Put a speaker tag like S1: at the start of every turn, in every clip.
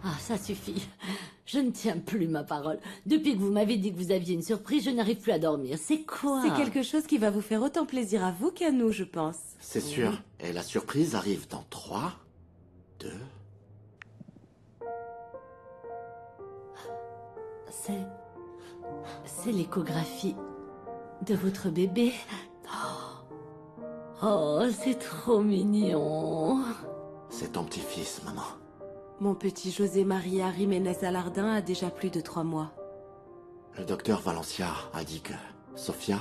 S1: Ah, ça suffit. Je ne tiens plus ma parole. Depuis que vous m'avez dit que vous aviez une surprise, je n'arrive plus à dormir. C'est quoi?
S2: C'est quelque chose qui va vous faire autant plaisir à vous qu'à nous, je pense.
S3: C'est sûr. Et la surprise arrive dans 3, 2...
S1: C'est l'échographie de votre bébé. Oh, c'est trop mignon.
S3: C'est ton petit-fils, maman.
S2: Mon petit José Maria Jiménez Alardin a déjà plus de 3 mois.
S3: Le docteur Valencia a dit que Sofia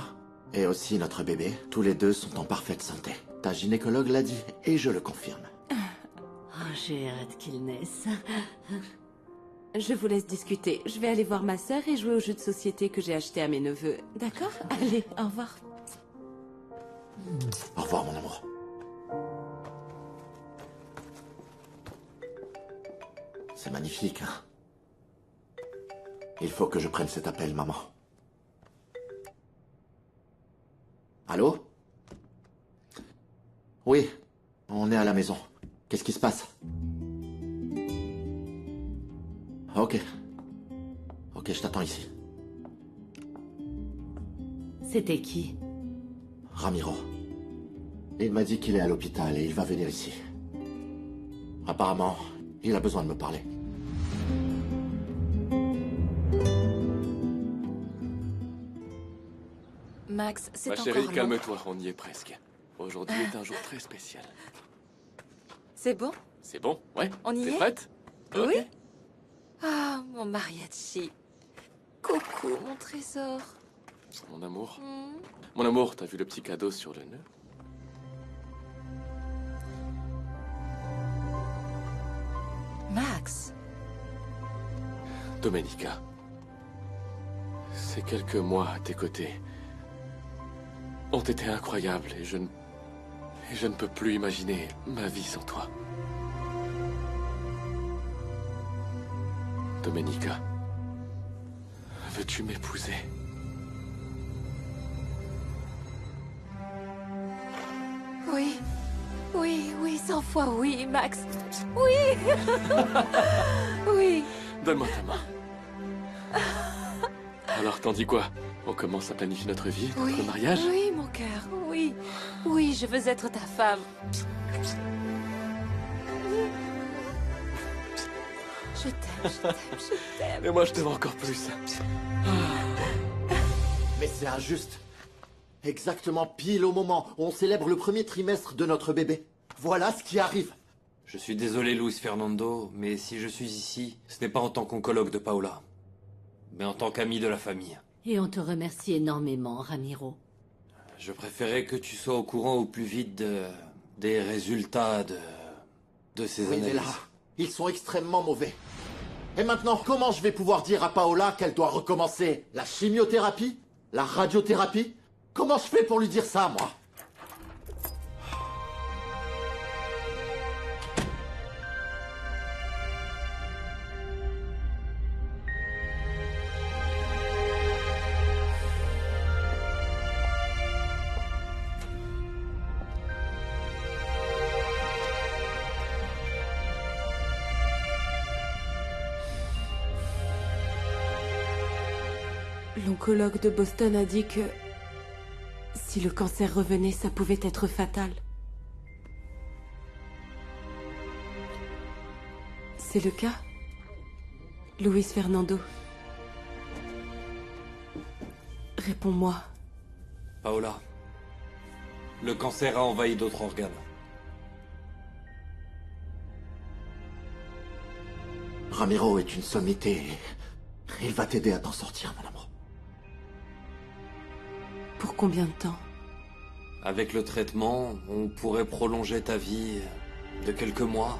S3: et aussi notre bébé, tous les deux sont en parfaite santé. Ta gynécologue l'a dit et je le confirme.
S1: Oh, j'ai hâte qu'il naisse.
S2: Je vous laisse discuter. Je vais aller voir ma sœur et jouer au jeu de société que j'ai acheté à mes neveux. D'accord? Allez, au revoir.
S3: Au revoir, mon amour. C'est magnifique, hein? Il faut que je prenne cet appel, maman. Allô? Oui, on est à la maison. Qu'est-ce qui se passe? Ok. Ok, je t'attends ici.
S1: C'était qui?
S3: Ramiro. Il m'a dit qu'il est à l'hôpital et il va venir ici. Apparemment, il a besoin de me parler.
S4: Max, c'est
S5: Ma
S4: encore
S5: chérie,
S4: long.
S5: calme-toi, on y est presque. Aujourd'hui est un jour très spécial.
S4: C'est bon?
S5: C'est bon? Ouais?
S4: On y
S5: T'es
S4: est?
S5: prête?
S4: Oui.
S5: Ok.
S4: Ah, mon mariachi. Coucou, mon trésor.
S5: Mon amour.
S4: Hmm.
S5: Mon amour, t'as vu le petit cadeau sur le nœud?
S4: Max.
S5: Domenica. Ces quelques mois à tes côtés ont été incroyables et je ne peux plus imaginer ma vie sans toi. Domenica, veux-tu m'épouser?
S4: Oui. Oui, oui, 100 fois oui, Max. Oui. Oui.
S5: Donne-moi ta main. Alors, t'en dis quoi? On commence à planifier notre vie, notre
S4: Oui.
S5: mariage?
S4: Oui, mon cœur, oui. Oui, je veux être ta femme. Je t'aime, je t'aime, je t'aime.
S5: Et moi, je t'aime encore plus.
S3: Mais c'est injuste. Exactement pile au moment où on célèbre le premier trimestre de notre bébé. Voilà ce qui arrive.
S6: Je suis désolé, Luis Fernando, mais si je suis ici, ce n'est pas en tant qu'oncologue de Paola, mais en tant qu'ami de la famille.
S1: Et on te remercie énormément, Ramiro.
S6: Je préférais que tu sois au courant au plus vite des résultats de ces
S3: Oui, mais
S6: analyses.
S3: là, ils sont extrêmement mauvais. Et maintenant, comment je vais pouvoir dire à Paola qu'elle doit recommencer la chimiothérapie? La radiothérapie? Comment je fais pour lui dire ça, moi?
S2: L'oncologue de Boston a dit que si le cancer revenait, ça pouvait être fatal. C'est le cas, Luis Fernando? Réponds-moi.
S6: Paola, le cancer a envahi d'autres organes.
S3: Ramiro est une sommité et il va t'aider à t'en sortir, mon amour.
S2: Pour combien de temps?
S6: Avec le traitement, on pourrait prolonger ta vie de quelques mois,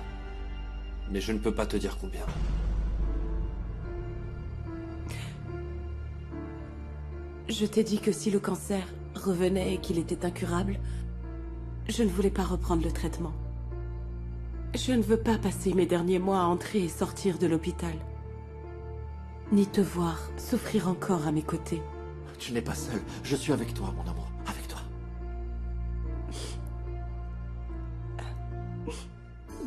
S6: mais je ne peux pas te dire combien.
S2: Je t'ai dit que si le cancer revenait et qu'il était incurable, je ne voulais pas reprendre le traitement. Je ne veux pas passer mes derniers mois à entrer et sortir de l'hôpital. Ni te voir souffrir encore à mes côtés.
S3: Tu n'es pas seul. Je suis avec toi, mon amour. Avec toi.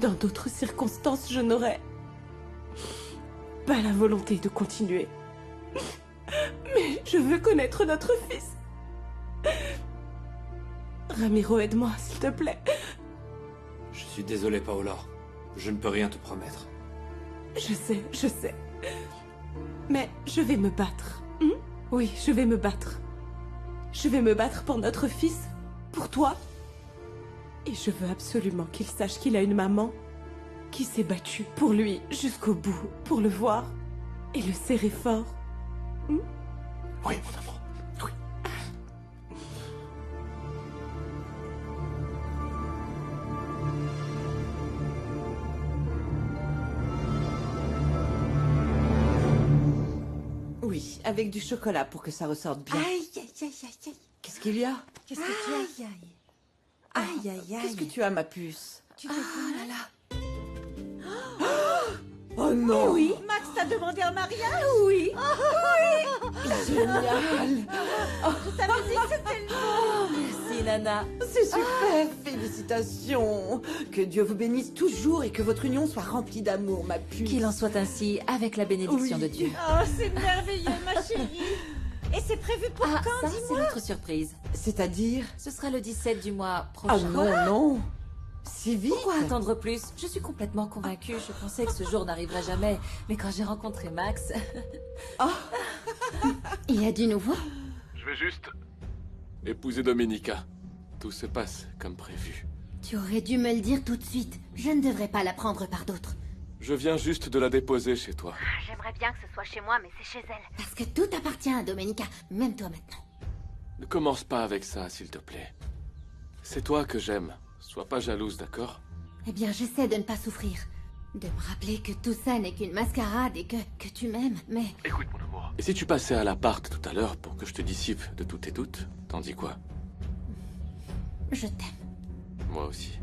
S2: Dans d'autres circonstances, je n'aurais pas la volonté de continuer. Mais je veux connaître notre fils. Ramiro, aide-moi, s'il te plaît.
S6: Je suis désolé, Paola. Je ne peux rien te promettre.
S2: Je sais. Mais je vais me battre. Oui, je vais me battre. Je vais me battre pour notre fils, pour toi. Et je veux absolument qu'il sache qu'il a une maman qui s'est battue pour lui jusqu'au bout, pour le voir et le serrer fort.
S3: Oui, mon amour. Oui.
S7: Oui, avec du chocolat pour que ça ressorte bien.
S4: Aïe, aïe, aïe, aïe, aïe.
S7: Qu'est-ce qu'il y a?
S4: Qu'est-ce que tu as? Aïe, aïe. Aïe, aïe, aïe.
S7: Qu'est-ce que tu as, ma puce?
S4: Tu te fous là là.
S7: Oh non!
S4: Oui, Max t'a demandé un mariage? Oui.
S7: Génial!
S4: Je t'avais dit que c'était le bon. Merci, Nana.
S7: C'est super! Félicitations! Que Dieu vous bénisse toujours et que votre union soit remplie d'amour, ma puce.
S8: Qu'il en soit ainsi, avec la bénédiction de Dieu.
S4: Oh, c'est merveilleux, ma chérie. Et c'est prévu pour
S8: Ah,
S4: quand,
S8: ça, c'est notre surprise.
S7: C'est-à-dire?
S8: Ce sera le 17 du mois
S7: Ah
S8: prochain.
S7: non! Si vite?
S8: Pourquoi attendre plus? Je suis complètement convaincue. Je pensais que ce jour n'arriverait jamais. Mais quand j'ai rencontré Max...
S1: Il y a du nouveau?
S5: Je vais juste épouser Domenica. Tout se passe comme prévu.
S1: Tu aurais dû me le dire tout de suite. Je ne devrais pas la prendre par d'autres.
S5: Je viens juste de la déposer chez toi.
S9: J'aimerais bien que ce soit chez moi, mais c'est chez elle.
S1: Parce que tout appartient à Domenica, même toi maintenant.
S5: Ne commence pas avec ça, s'il te plaît. C'est toi que j'aime. Sois pas jalouse, d'accord?
S1: Eh bien, j'essaie de ne pas souffrir. De me rappeler que tout ça n'est qu'une mascarade et que tu m'aimes, mais...
S5: Écoute, mon amour. Et si tu passais à l'appart tout à l'heure pour que je te dissipe de tous tes doutes, t'en dis quoi?
S1: Je t'aime.
S5: Moi aussi.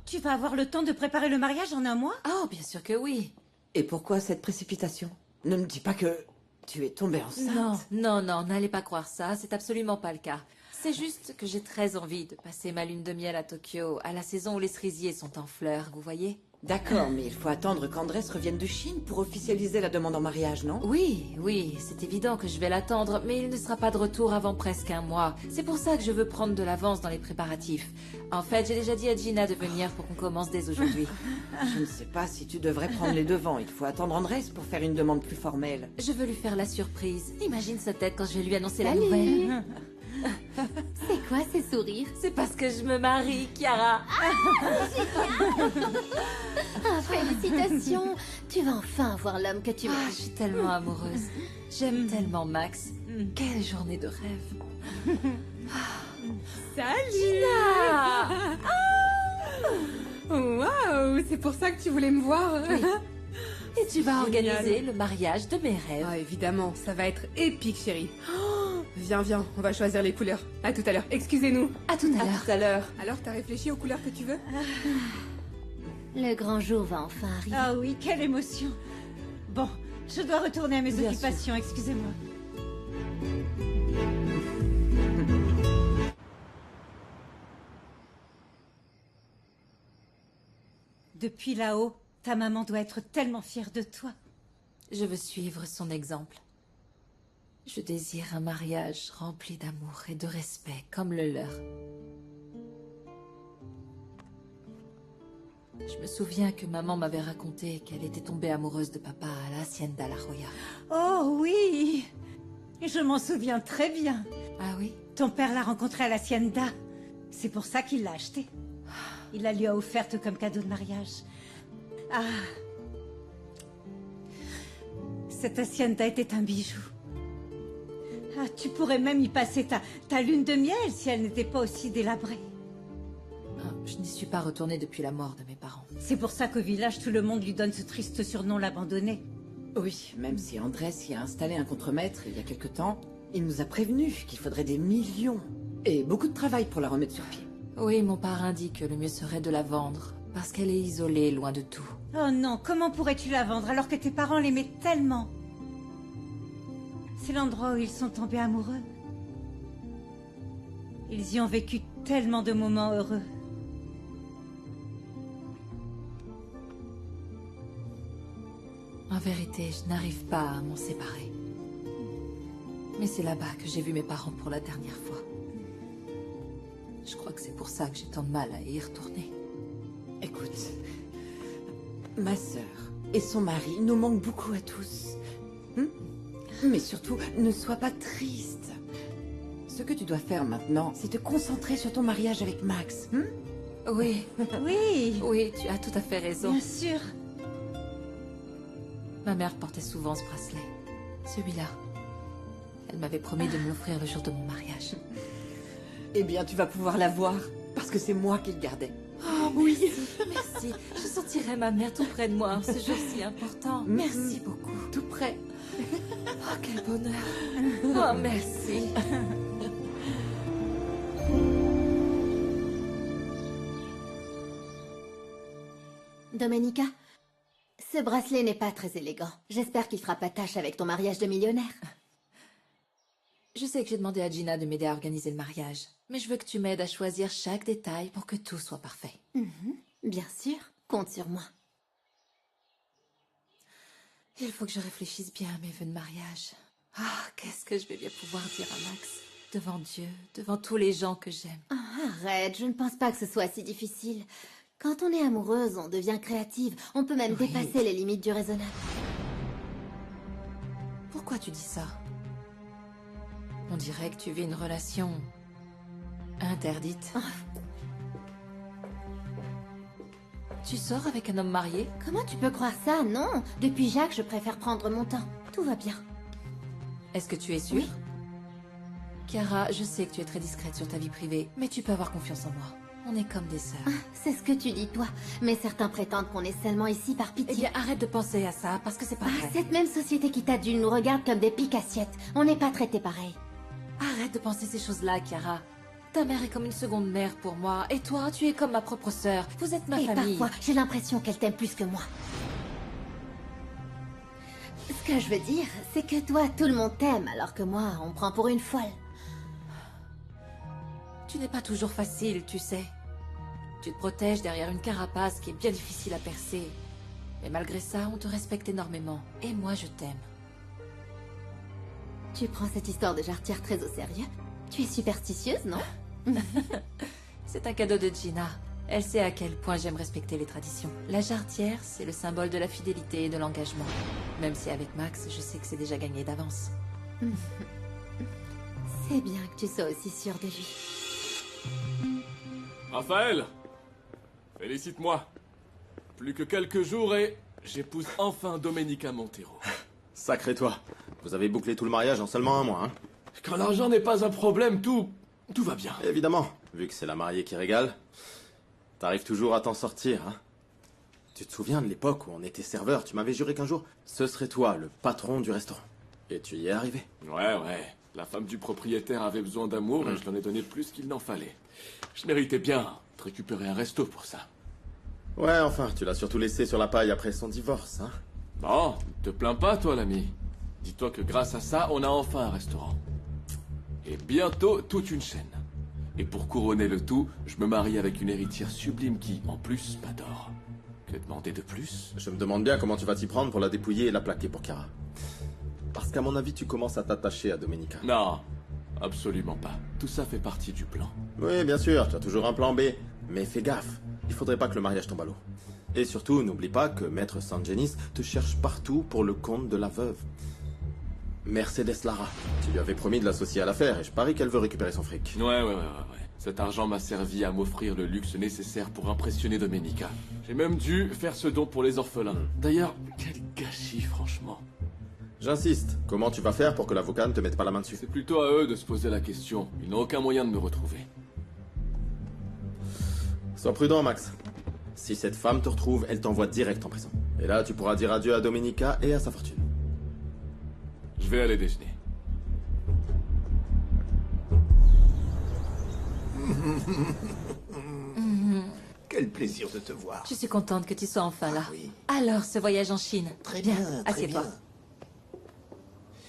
S4: Tu vas avoir le temps de préparer le mariage en un mois?
S8: Oh, bien sûr que oui.
S7: Et pourquoi cette précipitation? Ne me dis pas que tu es tombée enceinte.
S8: Non, n'allez pas croire ça. C'est absolument pas le cas. C'est juste que j'ai très envie de passer ma lune de miel à Tokyo, à la saison où les cerisiers sont en fleurs, vous voyez?
S7: D'accord, mais il faut attendre qu'Andrés revienne de Chine pour officialiser la demande en mariage, non?
S8: Oui, c'est évident que je vais l'attendre, mais il ne sera pas de retour avant presque un mois. C'est pour ça que je veux prendre de l'avance dans les préparatifs. En fait, j'ai déjà dit à Gina de venir pour qu'on commence dès aujourd'hui.
S7: Je ne sais pas si tu devrais prendre les devants. Il faut attendre Andrés pour faire une demande plus formelle.
S8: Je veux lui faire la surprise. Imagine sa tête quand je vais lui annoncer la
S1: Salut.
S8: nouvelle.
S1: C'est quoi ces sourires?
S8: C'est parce que je me marie, Chiara.
S1: Ah, félicitations! Tu vas enfin avoir l'homme que tu
S8: Je
S1: mérites.
S8: suis tellement amoureuse. J'aime tellement Max. Quelle journée de rêve.
S2: Salut! Waouh! C'est pour ça que tu voulais me voir?
S8: Et tu vas
S2: Génial.
S8: organiser le mariage de mes rêves.
S2: Ah, évidemment, ça va être épique, chérie. Oh, viens, on va choisir les couleurs. À tout à l'heure. Excusez-nous.
S8: À tout à l'heure.
S7: Tout à l'heure.
S2: Alors, t'as réfléchi aux couleurs que tu veux?
S1: Le grand jour va enfin arriver.
S4: Ah oui, quelle émotion. Bon, je dois retourner à mes
S7: Bien
S4: occupations, excusez-moi. Depuis là-haut, ta maman doit être tellement fière de toi.
S8: Je veux suivre son exemple. Je désire un mariage rempli d'amour et de respect comme le leur. Je me souviens que maman m'avait raconté qu'elle était tombée amoureuse de papa à la Hacienda La Joya.
S4: Oh oui, je m'en souviens très bien.
S8: Ah oui?
S4: Ton père l'a rencontrée à l'Hacienda. C'est pour ça qu'il l'a achetée. Il la lui a offerte comme cadeau de mariage. Ah. Cette Hacienda était un bijou. Ah, tu pourrais même y passer ta lune de miel si elle n'était pas aussi délabrée.
S8: Ah, je n'y suis pas retournée depuis la mort de mes parents.
S4: C'est pour ça qu'au village, tout le monde lui donne ce triste surnom, l'abandonné.
S7: Oui, même si Andrés y a installé un contremaître il y a quelque temps, il nous a prévenu qu'il faudrait des millions et beaucoup de travail pour la remettre sur pied.
S8: Oui, mon parrain dit que le mieux serait de la vendre, parce qu'elle est isolée, loin de tout.
S4: Oh non, comment pourrais-tu la vendre alors que tes parents l'aimaient tellement? C'est l'endroit où ils sont tombés amoureux. Ils y ont vécu tellement de moments heureux.
S8: En vérité, je n'arrive pas à m'en séparer. Mais c'est là-bas que j'ai vu mes parents pour la dernière fois. Je crois que c'est pour ça que j'ai tant de mal à y retourner.
S7: Écoute, ma sœur et son mari nous manquent beaucoup à tous. Mais surtout, ne sois pas triste. Ce que tu dois faire maintenant, c'est te concentrer sur ton mariage avec Max.
S8: Oui,
S4: Oui,
S8: oui, tu as tout à fait raison.
S4: bien sûr.
S8: Ma mère portait souvent ce bracelet. Celui-là. Elle m'avait promis de me l'offrir le jour de mon mariage.
S7: Eh bien, tu vas pouvoir l'avoir, parce que c'est moi qui le gardais.
S8: Oh oui, merci. Je sentirai ma mère tout près de moi en ce jour si important. Merci beaucoup.
S7: Tout près.
S8: Oh, quel bonheur. Oh, merci.
S10: Domenica, ce bracelet n'est pas très élégant. J'espère qu'il fera pas tâche avec ton mariage de millionnaire.
S8: Je sais que j'ai demandé à Gina de m'aider à organiser le mariage, mais je veux que tu m'aides à choisir chaque détail pour que tout soit parfait.
S10: Bien sûr, compte sur moi.
S8: Il faut que je réfléchisse bien à mes vœux de mariage. Ah, qu'est-ce que je vais bien pouvoir dire à Max? Devant Dieu, devant tous les gens que j'aime.
S10: Arrête, je ne pense pas que ce soit si difficile. Quand on est amoureuse, on devient créative. On peut même dépasser les limites du raisonnable.
S8: Pourquoi tu dis ça? On dirait que tu vis une relation interdite. Tu sors avec un homme marié?
S10: Comment tu peux croire ça? Non. Depuis Jacques, je préfère prendre mon temps. Tout va bien.
S8: Est-ce que tu es sûre?
S10: Oui.
S8: Chiara, je sais que tu es très discrète sur ta vie privée, mais tu peux avoir confiance en moi. On est comme des sœurs.
S10: C'est ce que tu dis, toi. Mais certains prétendent qu'on est seulement ici par pitié.
S8: Eh bien, arrête de penser à ça, parce que c'est pas vrai.
S10: Cette même société qui t'adulte nous regarde comme des piques-assiettes. On n'est pas traités pareil.
S8: Arrête de penser ces choses-là, Chiara. Ta mère est comme une seconde mère pour moi, et toi, tu es comme ma propre sœur. Vous êtes ma famille.
S10: Parfois, j'ai l'impression qu'elle t'aime plus que moi. Ce que je veux dire, c'est que toi, tout le monde t'aime, alors que moi, on me prend pour une folle.
S8: Tu n'es pas toujours facile, tu sais. Tu te protèges derrière une carapace qui est bien difficile à percer. Mais malgré ça, on te respecte énormément. Et moi, je t'aime.
S10: Tu prends cette histoire de jarretière très au sérieux? Tu es superstitieuse, non?
S8: C'est un cadeau de Gina. Elle sait à quel point j'aime respecter les traditions. La jarretière, c'est le symbole de la fidélité et de l'engagement. Même si avec Max, je sais que c'est déjà gagné d'avance.
S10: C'est bien que tu sois aussi sûre de lui.
S5: Raphaël, félicite-moi. Plus que quelques jours et j'épouse enfin Domenica Montero.
S11: Sacré toi. Vous avez bouclé tout le mariage en seulement un mois, hein?
S5: Quand l'argent n'est pas un problème, tout va bien.
S11: Évidemment, vu que c'est la mariée qui régale. T'arrives toujours à t'en sortir, hein? Tu te souviens de l'époque où on était serveur? Tu m'avais juré qu'un jour, ce serait toi, le patron du restaurant. Et tu y es arrivé.
S5: Ouais. La femme du propriétaire avait besoin d'amour et je l'en ai donné plus qu'il n'en fallait. Je méritais bien de récupérer un resto pour ça.
S11: Ouais, enfin, tu l'as surtout laissé sur la paille après son divorce, hein?
S5: Bon, te plains pas, toi, l'ami. Dis-toi que grâce à ça, on a enfin un restaurant. Et bientôt, toute une chaîne. Et pour couronner le tout, je me marie avec une héritière sublime qui, en plus, m'adore. Que demander de plus?
S11: Je me demande bien comment tu vas t'y prendre pour la dépouiller et la plaquer pour Chiara. Parce qu'à mon avis, tu commences à t'attacher à Domenica.
S5: Non, absolument pas. Tout ça fait partie du plan.
S11: Oui, bien sûr, tu as toujours un plan B. Mais fais gaffe, il faudrait pas que le mariage tombe à l'eau. Et surtout, n'oublie pas que Maître Sangenis te cherche partout pour le compte de la veuve. Mercedes Lara. Tu lui avais promis de l'associer à l'affaire et je parie qu'elle veut récupérer son fric.
S5: Ouais. Cet argent m'a servi à m'offrir le luxe nécessaire pour impressionner Domenica. J'ai même dû faire ce don pour les orphelins. D'ailleurs, quel gâchis, franchement.
S11: J'insiste. Comment tu vas faire pour que l'avocat ne te mette pas la main dessus?
S5: C'est plutôt à eux de se poser la question. Ils n'ont aucun moyen de me retrouver.
S11: Sois prudent, Max. Si cette femme te retrouve, elle t'envoie direct en prison. Et là, tu pourras dire adieu à Domenica et à sa fortune.
S5: Je vais aller déjeuner.
S12: Quel plaisir de te voir.
S8: Je suis contente que tu sois enfin là.
S12: Oui.
S8: Alors, ce voyage en Chine.
S12: Très bien, très
S8: assieds-toi.
S12: bien.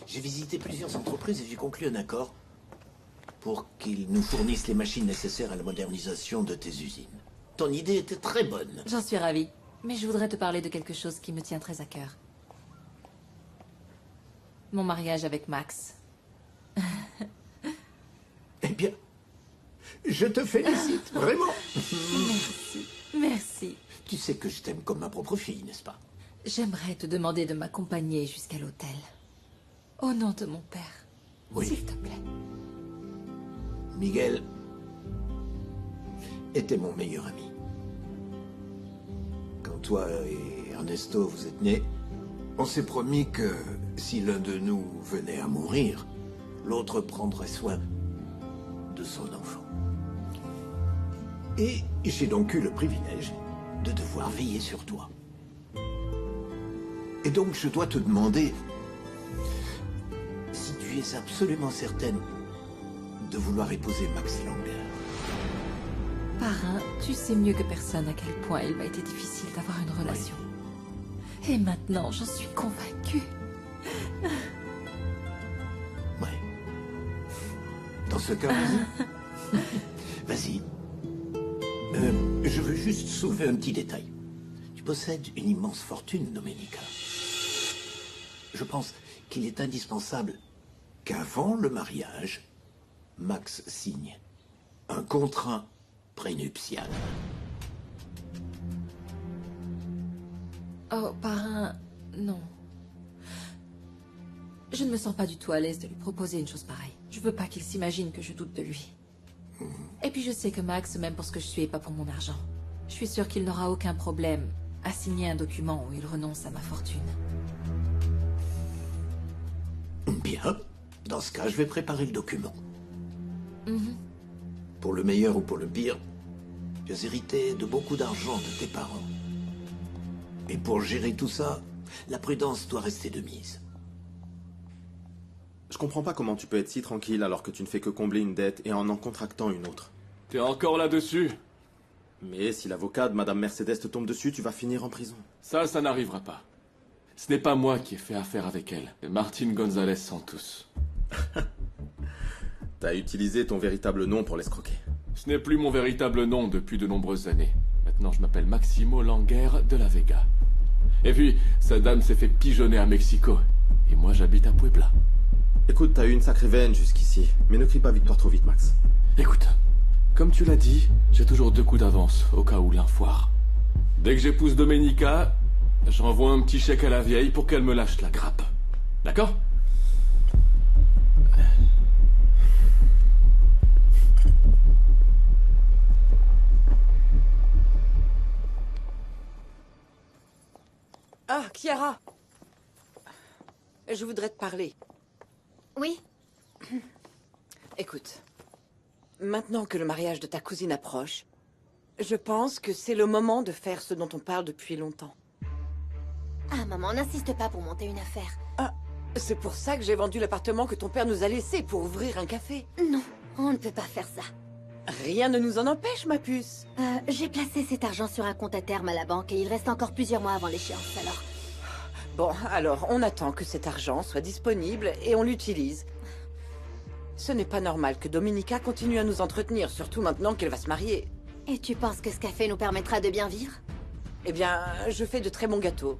S12: J'ai visité plusieurs entreprises et j'ai conclu un accord pour qu'ils nous fournissent les machines nécessaires à la modernisation de tes usines. Ton idée était très bonne.
S8: J'en suis ravie. Mais je voudrais te parler de quelque chose qui me tient très à cœur. Mon mariage avec Max.
S12: Eh bien, je te félicite, vraiment.
S8: Merci. Merci.
S12: Tu sais que je t'aime comme ma propre fille, n'est-ce pas?
S8: J'aimerais te demander de m'accompagner jusqu'à l'hôtel. Au nom de mon père.
S12: Oui.
S8: S'il te plaît.
S12: Miguel était mon meilleur ami. Quand toi et Ernesto vous êtes nés, on s'est promis que si l'un de nous venait à mourir, l'autre prendrait soin de son enfant. Et j'ai donc eu le privilège de devoir veiller sur toi. Et donc je dois te demander si tu es absolument certaine de vouloir épouser Max Langer.
S8: Parrain, tu sais mieux que personne à quel point il m'a été difficile d'avoir une relation. Et maintenant, j'en suis convaincue.
S12: Ouais. Dans ce cas, vas-y. Vas-y. Je veux juste soulever un petit détail. Tu possèdes une immense fortune, Domenica. Je pense qu'il est indispensable qu'avant le mariage, Max signe un contrat prénuptial.
S8: Oh, parrain, non. Je ne me sens pas du tout à l'aise de lui proposer une chose pareille. Je veux pas qu'il s'imagine que je doute de lui. Et puis je sais que Max m'aime pour ce que je suis et pas pour mon argent. Je suis sûre qu'il n'aura aucun problème à signer un document où il renonce à ma fortune.
S12: Bien. Dans ce cas, je vais préparer le document.
S8: Mhm.
S12: Pour le meilleur ou pour le pire, tu as hérité de beaucoup d'argent de tes parents. Et pour gérer tout ça, la prudence doit rester de mise.
S11: Je comprends pas comment tu peux être si tranquille alors que tu ne fais que combler une dette et en contractant une autre.
S5: T'es encore là-dessus?
S11: Mais si l'avocat de Madame Mercedes te tombe dessus, tu vas finir en prison.
S5: Ça n'arrivera pas. Ce n'est pas moi qui ai fait affaire avec elle, mais Martin González Santos.
S11: T'as utilisé ton véritable nom pour l'escroquer.
S5: Ce n'est plus mon véritable nom depuis de nombreuses années. Maintenant, je m'appelle Maximo Langer de la Vega. Et puis, sa dame s'est fait pigeonner à Mexico. Et moi, j'habite à Puebla.
S11: Écoute, t'as eu une sacrée veine jusqu'ici, mais ne crie pas victoire trop vite, Max.
S5: Écoute, comme tu l'as dit, j'ai toujours 2 coups d'avance, au cas où l'un foire. Dès que j'épouse Domenica, j'envoie un petit chèque à la vieille pour qu'elle me lâche la grappe. D'accord?
S7: Ah, Chiara. Je voudrais te parler.
S10: Oui?
S7: Écoute, maintenant que le mariage de ta cousine approche, je pense que c'est le moment de faire ce dont on parle depuis longtemps.
S10: Ah, maman, n'insiste pas pour monter une affaire.
S7: Ah, c'est pour ça que j'ai vendu l'appartement que ton père nous a laissé pour ouvrir un café.
S10: Non, on ne peut pas faire ça.
S7: Rien ne nous en empêche, ma puce.
S10: J'ai placé cet argent sur un compte à terme à la banque et il reste encore plusieurs mois avant l'échéance, alors...
S7: Bon, alors, on attend que cet argent soit disponible et on l'utilise. Ce n'est pas normal que Domenica continue à nous entretenir, surtout maintenant qu'elle va se marier.
S10: Et tu penses que ce café nous permettra de bien vivre?
S7: Eh bien, je fais de très bons gâteaux.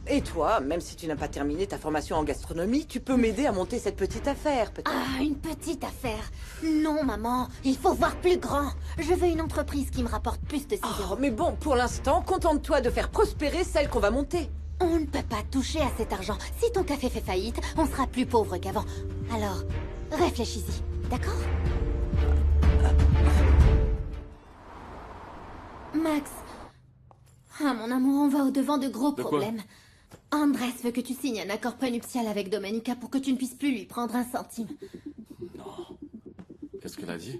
S7: Et toi, même si tu n'as pas terminé ta formation en gastronomie, tu peux m'aider à monter cette petite affaire, peut-être.
S10: Ah, une petite affaire. Non, maman, il faut voir plus grand. Je veux une entreprise qui me rapporte plus de 6 euros.
S7: Mais bon, pour l'instant, contente-toi de faire prospérer celle qu'on va monter.
S10: On ne peut pas toucher à cet argent. Si ton café fait faillite, on sera plus pauvre qu'avant. Alors, réfléchis-y, d'accord? Max. Ah, mon amour, on va au-devant de gros problèmes. Andrés veut que tu signes un accord prénuptial avec Domenica pour que tu ne puisses plus lui prendre un centime.
S5: Non. Qu'est-ce qu'elle a dit?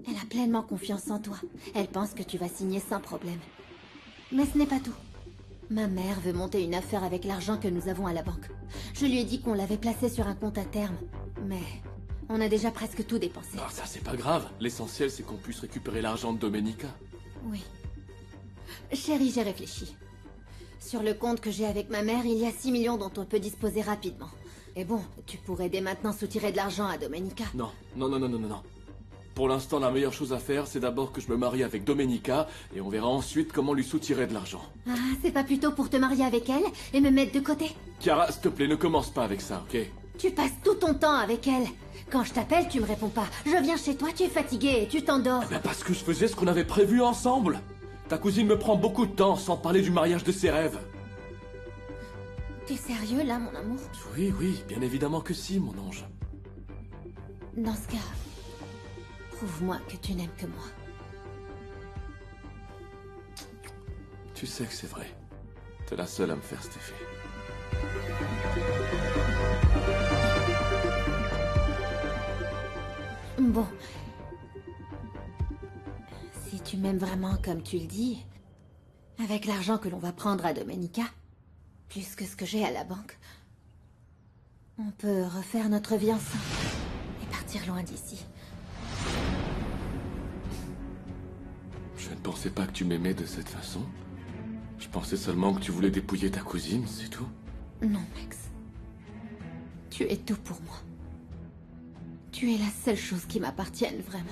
S10: Elle a pleinement confiance en toi. Elle pense que tu vas signer sans problème. Mais ce n'est pas tout. Ma mère veut monter une affaire avec l'argent que nous avons à la banque. Je lui ai dit qu'on l'avait placé sur un compte à terme. Mais on a déjà presque tout dépensé.
S5: Ah, ça, c'est pas grave. L'essentiel, c'est qu'on puisse récupérer l'argent de Domenica.
S10: Oui. Chérie, j'ai réfléchi. Sur le compte que j'ai avec ma mère, il y a 6 millions dont on peut disposer rapidement. Et bon, tu pourrais dès maintenant soutirer de l'argent à Domenica.
S5: Non. Pour l'instant, la meilleure chose à faire, c'est d'abord que je me marie avec Domenica, et on verra ensuite comment lui soutirer de l'argent.
S10: Ah, c'est pas plutôt pour te marier avec elle et me mettre de côté?
S5: Chiara, s'il te plaît, ne commence pas avec ça, ok?
S10: Tu passes tout ton temps avec elle. Quand je t'appelle, tu me réponds pas. Je viens chez toi, tu es fatigué et tu t'endors.
S5: Eh ben parce que je faisais ce qu'on avait prévu ensemble. Ta cousine me prend beaucoup de temps, sans parler du mariage de ses rêves.
S10: T'es sérieux là, mon amour?
S5: Oui, oui, bien évidemment que si, mon ange.
S10: Dans ce cas, prouve-moi que tu n'aimes que moi.
S5: Tu sais que c'est vrai. T'es la seule à me faire cet effet.
S10: Bon. Si tu m'aimes vraiment comme tu le dis, avec l'argent que l'on va prendre à Domenica, plus que ce que j'ai à la banque, on peut refaire notre vie ensemble et partir loin d'ici.
S5: Je ne pensais pas que tu m'aimais de cette façon. Je pensais seulement que tu voulais dépouiller ta cousine, c'est tout.
S10: Non, Max. Tu es tout pour moi. Tu es la seule chose qui m'appartienne vraiment.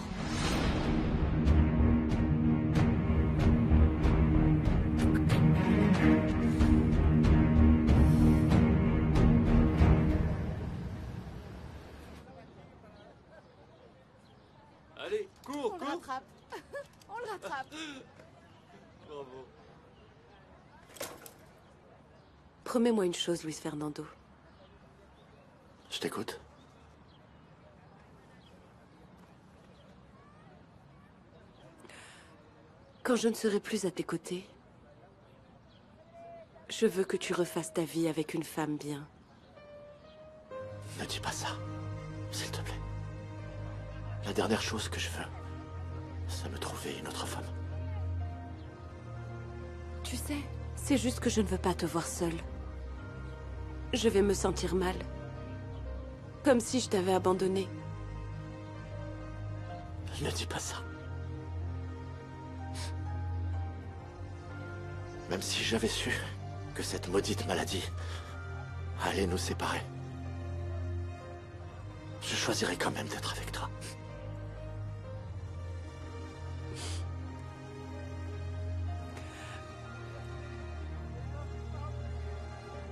S5: Allez, cours,
S13: On le rattrape. On le rattrape.
S5: Bravo.
S2: Promets-moi une chose, Luis Fernando.
S3: Je t'écoute.
S2: Quand je ne serai plus à tes côtés, je veux que tu refasses ta vie avec une femme bien.
S3: Ne dis pas ça, s'il te plaît. La dernière chose que je veux, c'est me trouver une autre femme.
S2: Tu sais, c'est juste que je ne veux pas te voir seule. Je vais me sentir mal. Comme si je t'avais abandonnée.
S3: Ne dis pas ça. Même si j'avais su que cette maudite maladie allait nous séparer, je choisirais quand même d'être avec toi.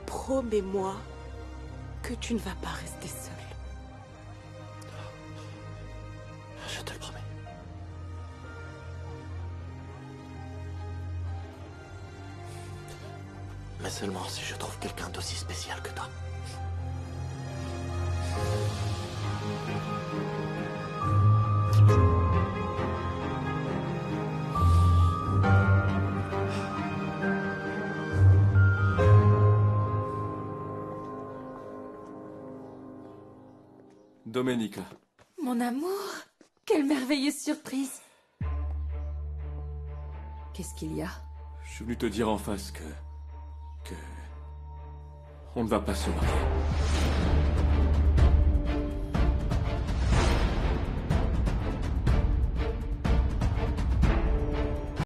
S2: Promets-moi que tu ne vas pas rester seule.
S3: Je te le promets. Mais seulement si je trouve quelqu'un d'aussi spécial que toi.
S5: Domenica.
S8: Mon amour, quelle merveilleuse surprise. Qu'est-ce qu'il y a?
S5: Je suis venu te dire en face que... On ne va pas se marier.